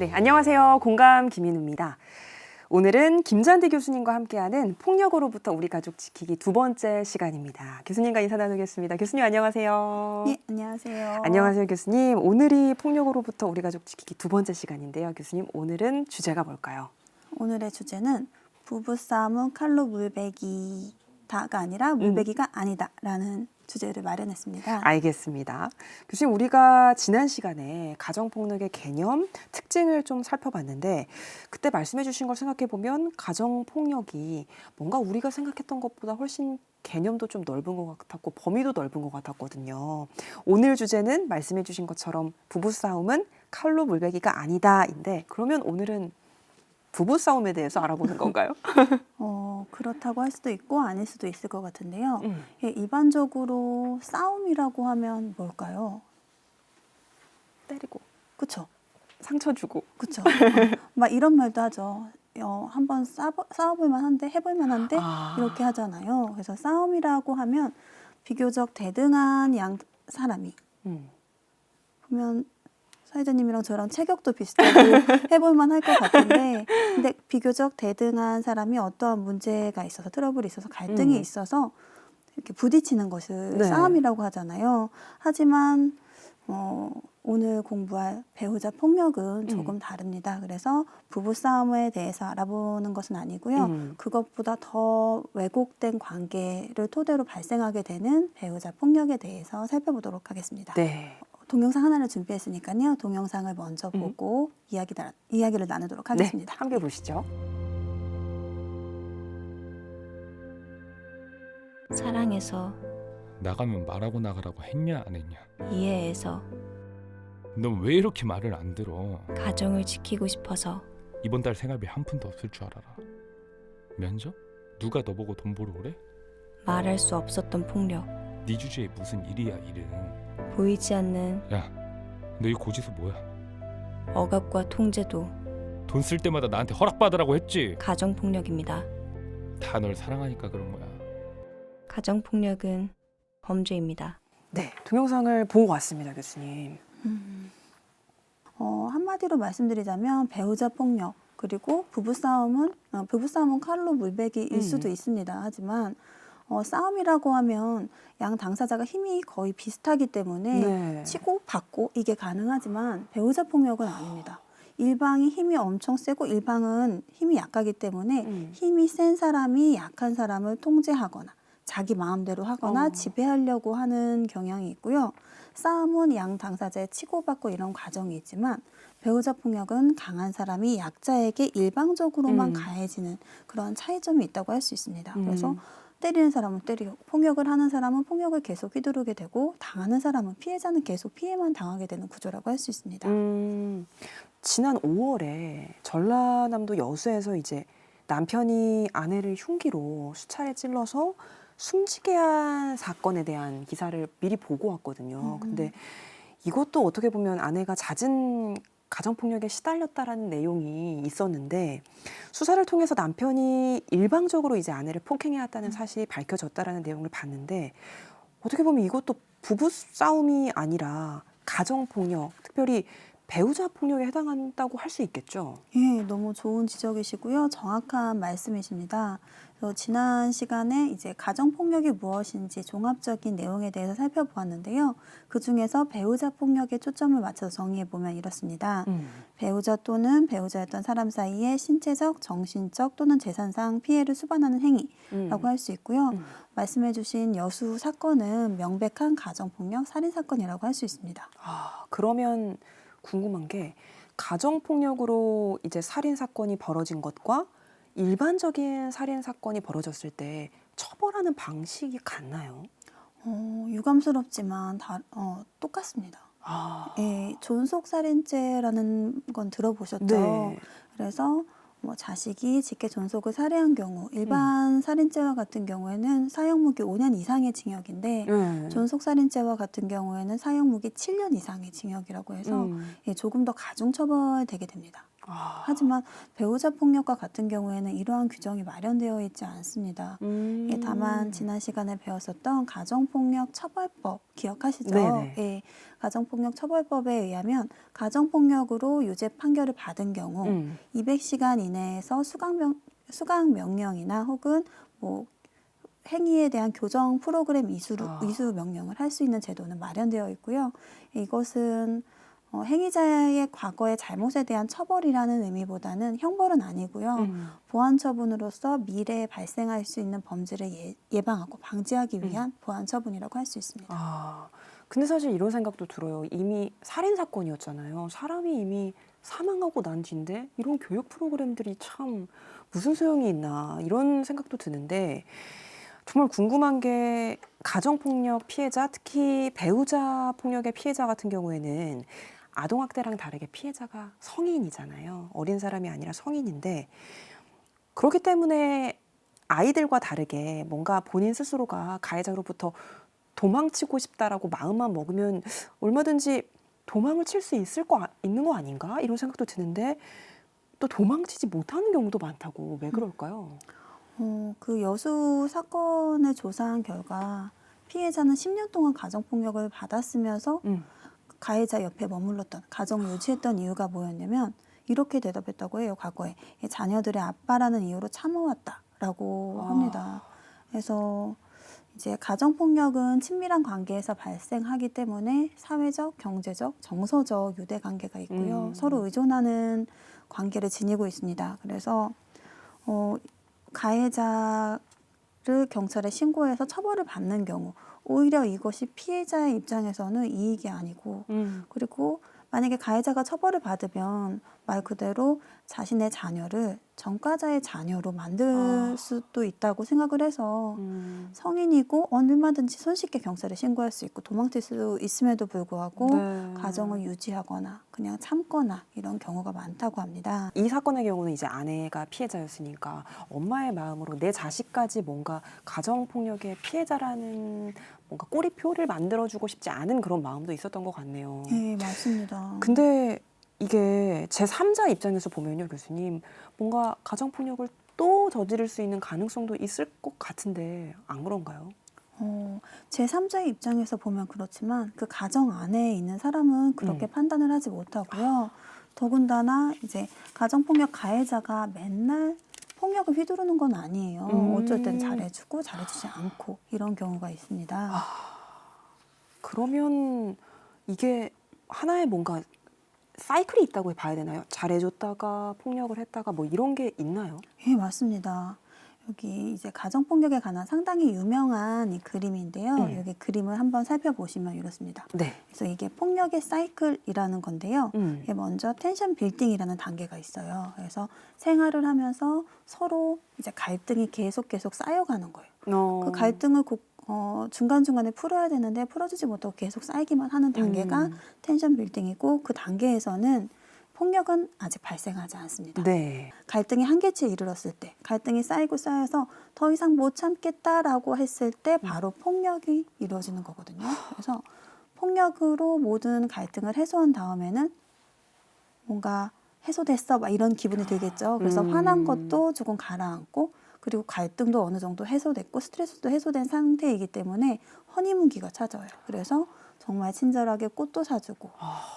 네, 안녕하세요. 공감 김인우입니다. 오늘은 김잔디 교수님과 함께하는 폭력으로부터 우리 가족 지키기 두 번째 시간입니다. 교수님과 인사 나누겠습니다. 교수님 안녕하세요. 네, 안녕하세요. 안녕하세요, 교수님. 오늘이 폭력으로부터 우리 가족 지키기 두 번째 시간인데요. 교수님, 오늘은 주제가 뭘까요? 오늘의 주제는 부부싸움은 칼로 물베기다가 아니라 물베기가 아니다라는 주제를 마련했습니다. 알겠습니다. 교수님, 우리가 지난 시간에 가정폭력의 개념, 특징을 좀 살펴봤는데 그때 말씀해 주신 걸 생각해 보면 가정폭력이 뭔가 우리가 생각했던 것보다 훨씬 개념도 좀 넓은 것 같았고 범위도 넓은 것 같았거든요. 오늘 주제는 말씀해 주신 것처럼 부부싸움은 칼로 물베기가 아니다인데 그러면 오늘은 부부싸움에 대해서 알아보는 건가요? 그렇다고 할 수도 있고 아닐 수도 있을 것 같은데요. 예, 일반적으로 싸움이라고 하면 뭘까요? 때리고 그쵸? 상처 주고 그쵸? 막 이런 말도 하죠. 한번 싸워볼 만한데 해볼 만한데 이렇게 하잖아요. 그래서 싸움이라고 하면 비교적 대등한 양 사람이 보면 사회자님이랑 저랑 체격도 비슷하고 해볼 만할 것 같은데 근데 비교적 대등한 사람이 어떠한 문제가 있어서 트러블이 있어서 갈등이 있어서 이렇게 부딪히는 것을 네. 싸움이라고 하잖아요. 하지만 오늘 공부할 배우자 폭력은 조금 다릅니다. 그래서 부부싸움에 대해서 알아보는 것은 아니고요. 그것보다 더 왜곡된 관계를 토대로 발생하게 되는 배우자 폭력에 대해서 살펴보도록 하겠습니다. 네. 동영상 하나를 준비했으니까요. 동영상을 먼저 보고 이야기를 나누도록 하겠습니다. 네, 함께 보시죠. 사랑해서, 나가면 말하고 나가라고 했냐 안 했냐? 이해해서, 넌 왜 이렇게 말을 안 들어? 가정을 지키고 싶어서, 이번 달 생활비 한 푼도 없을 줄 알아라. 면접? 누가 너 보고 돈 보러 오래? 말할 수 없었던 폭력, 네 주제에 무슨 일이야 일은. 보이지 않는 야, 너 이 고지서 뭐야? 억압과 통제도 돈 쓸 때마다 나한테 허락받으라고 했지? 가정폭력입니다. 다 널 사랑하니까 그런 거야. 가정폭력은 범죄입니다. 네, 동영상을 보고 왔습니다, 교수님. 한마디로 말씀드리자면 배우자 폭력 그리고 부부싸움은 칼로 물베기일 수도 있습니다. 하지만 싸움이라고 하면 양 당사자가 힘이 거의 비슷하기 때문에 네. 치고 받고 이게 가능하지만 배우자 폭력은 아닙니다. 일방이 힘이 엄청 세고 일방은 힘이 약하기 때문에 힘이 센 사람이 약한 사람을 통제하거나 자기 마음대로 하거나 지배하려고 하는 경향이 있고요. 싸움은 양 당사자의 치고받고 이런 과정이 있지만 배우자 폭력은 강한 사람이 약자에게 일방적으로만 가해지는 그런 차이점이 있다고 할 수 있습니다. 그래서 때리는 사람은 때리고 폭력을 하는 사람은 폭력을 계속 휘두르게 되고 당하는 사람은 피해자는 계속 피해만 당하게 되는 구조라고 할 수 있습니다. 지난 5월에 전라남도 여수에서 이제 남편이 아내를 흉기로 수차례 찔러서 숨지게 한 사건에 대한 기사를 미리 보고 왔거든요. 근데 이것도 어떻게 보면 아내가 잦은 가정폭력에 시달렸다라는 내용이 있었는데 수사를 통해서 남편이 일방적으로 이제 아내를 폭행해왔다는 사실이 밝혀졌다라는 내용을 봤는데 어떻게 보면 이것도 부부싸움이 아니라 가정폭력, 특별히 배우자 폭력에 해당한다고 할 수 있겠죠? 예, 너무 좋은 지적이시고요. 정확한 말씀이십니다. 그래서 지난 시간에 이제 가정폭력이 무엇인지 종합적인 내용에 대해서 살펴보았는데요. 그중에서 배우자 폭력에 초점을 맞춰서 정의해보면 이렇습니다. 배우자 또는 배우자였던 사람 사이에 신체적, 정신적 또는 재산상 피해를 수반하는 행위라고 할 수 있고요. 말씀해주신 여수 사건은 명백한 가정폭력 살인사건이라고 할 수 있습니다. 그러면 궁금한 게 가정폭력으로 이제 살인사건이 벌어진 것과 일반적인 살인사건이 벌어졌을 때 처벌하는 방식이 같나요? 유감스럽지만 똑같습니다. 예, 존속살인죄라는 건 들어보셨죠? 네. 그래서 자식이 직계 존속을 살해한 경우 일반 살인죄와 같은 경우에는 사형무기 5년 이상의 징역인데 존속살인죄와 같은 경우에는 사형무기 7년 이상의 징역이라고 해서 예, 조금 더 가중처벌되게 됩니다. 하지만 배우자 폭력과 같은 경우에는 이러한 규정이 마련되어 있지 않습니다. 예, 다만 지난 시간에 배웠었던 가정폭력 처벌법 기억하시죠? 네네. 예, 가정폭력 처벌법에 의하면 가정폭력으로 유죄 판결을 받은 경우 200시간 이내에서 수강 명령이나 혹은 뭐 행위에 대한 교정 프로그램 이수 명령을 할 수 있는 제도는 마련되어 있고요. 이것은 행위자의 과거의 잘못에 대한 처벌이라는 의미보다는 형벌은 아니고요. 보완 처분으로서 미래에 발생할 수 있는 범죄를 예방하고 방지하기 위한 보완 처분이라고 할 수 있습니다. 근데 사실 이런 생각도 들어요. 이미 살인 사건이었잖아요. 사람이 이미 사망하고 난 뒤인데 이런 교육 프로그램들이 참 무슨 소용이 있나 이런 생각도 드는데 정말 궁금한 게 가정폭력 피해자, 특히 배우자 폭력의 피해자 같은 경우에는 아동학대랑 다르게 피해자가 성인이잖아요. 어린 사람이 아니라 성인인데 그렇기 때문에 아이들과 다르게 뭔가 본인 스스로가 가해자로부터 도망치고 싶다라고 마음만 먹으면 얼마든지 도망을 칠 수 있는 거 아닌가? 이런 생각도 드는데 또 도망치지 못하는 경우도 많다고. 왜 그럴까요? 그 여수 사건을 조사한 결과 피해자는 10년 동안 가정폭력을 받았으면서 가해자 옆에 머물렀던, 가정을 유지했던 이유가 뭐였냐면 이렇게 대답했다고 해요. 과거에 자녀들의 아빠라는 이유로 참아왔다라고 합니다. 그래서 이제 가정폭력은 친밀한 관계에서 발생하기 때문에 사회적, 경제적, 정서적 유대 관계가 있고요. 서로 의존하는 관계를 지니고 있습니다. 그래서 가해자를 경찰에 신고해서 처벌을 받는 경우 오히려 이것이 피해자의 입장에서는 이익이 아니고 그리고 만약에 가해자가 처벌을 받으면 말 그대로 자신의 자녀를 전과자의 자녀로 만들 수도 있다고 생각을 해서 성인이고 얼마든지 손쉽게 경찰에 신고할 수 있고 도망칠 수 있음에도 불구하고 가정을 유지하거나 그냥 참거나 이런 경우가 많다고 합니다. 이 사건의 경우는 이제 아내가 피해자였으니까 엄마의 마음으로 내 자식까지 뭔가 가정폭력의 피해자라는 뭔가 꼬리표를 만들어주고 싶지 않은 그런 마음도 있었던 것 같네요. 네, 맞습니다. 근데 이게 제3자 입장에서 보면요, 교수님, 뭔가 가정폭력을 또 저지를 수 있는 가능성도 있을 것 같은데 안 그런가요? 제3자의 입장에서 보면 그렇지만 그 가정 안에 있는 사람은 그렇게 판단을 하지 못하고요. 더군다나 이제 가정폭력 가해자가 맨날 폭력을 휘두르는 건 아니에요. 어쩔 땐 잘해주고 잘해주지 않고 이런 경우가 있습니다. 그러면 이게 하나의 뭔가 사이클이 있다고 봐야 되나요? 잘해줬다가 폭력을 했다가 뭐 이런 게 있나요? 예, 맞습니다. 여기 이제 가정폭력에 관한 상당히 유명한 이 그림인데요. 여기 그림을 한번 살펴보시면 이렇습니다. 네. 그래서 이게 폭력의 사이클이라는 건데요. 이게 먼저 텐션 빌딩이라는 단계가 있어요. 그래서 생활을 하면서 서로 이제 갈등이 계속 쌓여가는 거예요. 그 갈등을 중간중간에 풀어야 되는데 풀어주지 못하고 계속 쌓이기만 하는 단계가 텐션 빌딩이고 그 단계에서는 폭력은 아직 발생하지 않습니다. 네. 갈등이 한계치에 이르렀을 때, 갈등이 쌓이고 쌓여서 더 이상 못 참겠다라고 했을 때 바로 폭력이 이루어지는 거거든요. 그래서 폭력으로 모든 갈등을 해소한 다음에는 뭔가 해소됐어 막 이런 기분이 들겠죠. 그래서 화난 것도 조금 가라앉고 그리고 갈등도 어느 정도 해소됐고 스트레스도 해소된 상태이기 때문에 허니문기가 찾아와요. 그래서 정말 친절하게 꽃도 사주고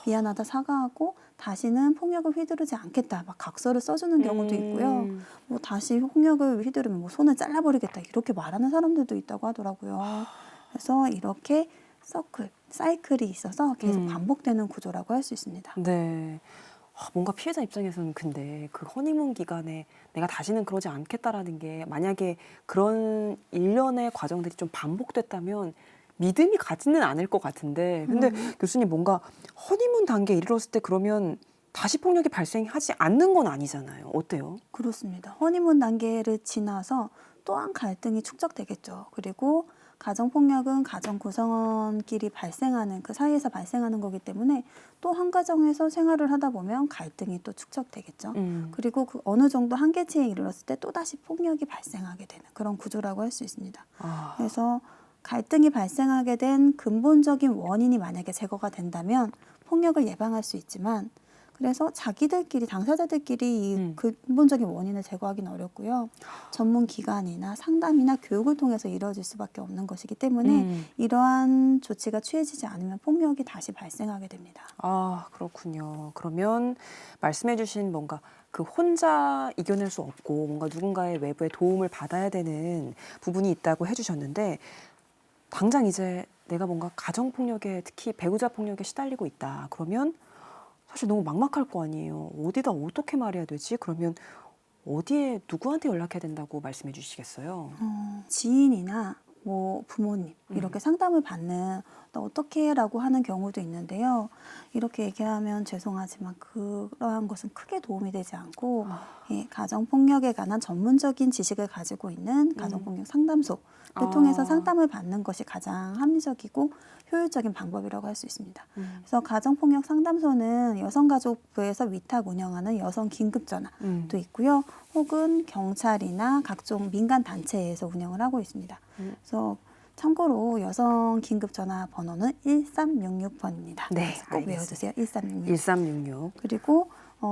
미안하다 사과하고 다시는 폭력을 휘두르지 않겠다 막 각서를 써주는 경우도 있고요. 뭐 다시 폭력을 휘두르면 뭐 손을 잘라버리겠다 이렇게 말하는 사람들도 있다고 하더라고요. 그래서 이렇게 사이클이 있어서 계속 반복되는 구조라고 할 수 있습니다. 네. 뭔가 피해자 입장에서는 근데 그 허니문 기간에 내가 다시는 그러지 않겠다라는 게 만약에 그런 일련의 과정들이 좀 반복됐다면 믿음이 가지는 않을 것 같은데 근데 교수님 뭔가 허니문 단계에 이르렀을 때 그러면 다시 폭력이 발생하지 않는 건 아니잖아요. 어때요? 그렇습니다. 허니문 단계를 지나서 또한 갈등이 축적되겠죠. 그리고 가정폭력은 가정 구성원끼리 발생하는 그 사이에서 발생하는 거기 때문에 또 한 가정에서 생활을 하다 보면 갈등이 또 축적되겠죠. 그리고 그 어느 정도 한계치에 이르렀을 때 또다시 폭력이 발생하게 되는 그런 구조라고 할 수 있습니다. 그래서 갈등이 발생하게 된 근본적인 원인이 만약에 제거가 된다면 폭력을 예방할 수 있지만 그래서 자기들끼리 당사자들끼리 이 음. 근본적인 원인을 제거하기는 어렵고요. 전문 기관이나 상담이나 교육을 통해서 이루어질 수밖에 없는 것이기 때문에 이러한 조치가 취해지지 않으면 폭력이 다시 발생하게 됩니다. 아, 그렇군요. 그러면 말씀해주신 뭔가 그 혼자 이겨낼 수 없고 뭔가 누군가의 외부의 도움을 받아야 되는 부분이 있다고 해주셨는데 당장 이제 내가 뭔가 가정폭력에 특히 배우자 폭력에 시달리고 있다. 그러면 사실 너무 막막할 거 아니에요. 어디다 어떻게 말해야 되지? 그러면 어디에 누구한테 연락해야 된다고 말씀해 주시겠어요? 지인이나 뭐 부모님 이렇게 상담을 받는 어떻게 라고 하는 경우도 있는데요. 이렇게 얘기하면 죄송하지만 그러한 것은 크게 도움이 되지 않고 예, 가정폭력에 관한 전문적인 지식을 가지고 있는 가정폭력 상담소를 통해서 상담을 받는 것이 가장 합리적이고 효율적인 방법이라고 할 수 있습니다. 그래서 가정폭력 상담소는 여성가족부에서 위탁 운영하는 여성 긴급전화도 있고요. 혹은 경찰이나 각종 민간 단체에서 운영을 하고 있습니다. 그래서 참고로 여성 긴급전화 번호는 1366번입니다. 네, 꼭 알겠습니다. 외워두세요. 1366. 1366. 그리고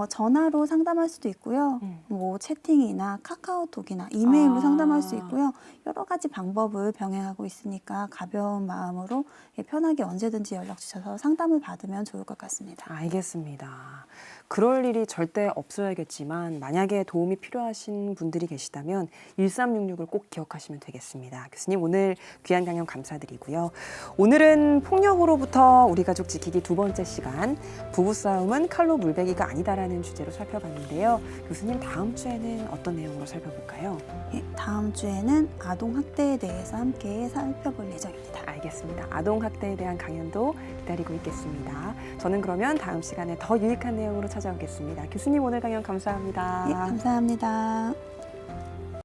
전화로 상담할 수도 있고요. 뭐 채팅이나 카카오톡이나 이메일로 상담할 수 있고요. 여러 가지 방법을 병행하고 있으니까 가벼운 마음으로 편하게 언제든지 연락 주셔서 상담을 받으면 좋을 것 같습니다. 알겠습니다. 그럴 일이 절대 없어야겠지만 만약에 도움이 필요하신 분들이 계시다면 1366을 꼭 기억하시면 되겠습니다. 교수님 오늘 귀한 강연 감사드리고요. 오늘은 폭력으로부터 우리 가족 지키기 2번째 시간 부부싸움은 칼로 물베기가 아니다라는 주제로 살펴봤는데요. 교수님 다음 주에는 어떤 내용으로 살펴볼까요? 예, 다음 주에는 아동학대에 대해서 함께 살펴볼 예정입니다. 알겠습니다. 아동학대에 대한 강연도 기다리고 있겠습니다. 저는 그러면 다음 시간에 더 유익한 내용으로 찾아오겠습니다. 교수님 오늘 강연 감사합니다. 예, 감사합니다.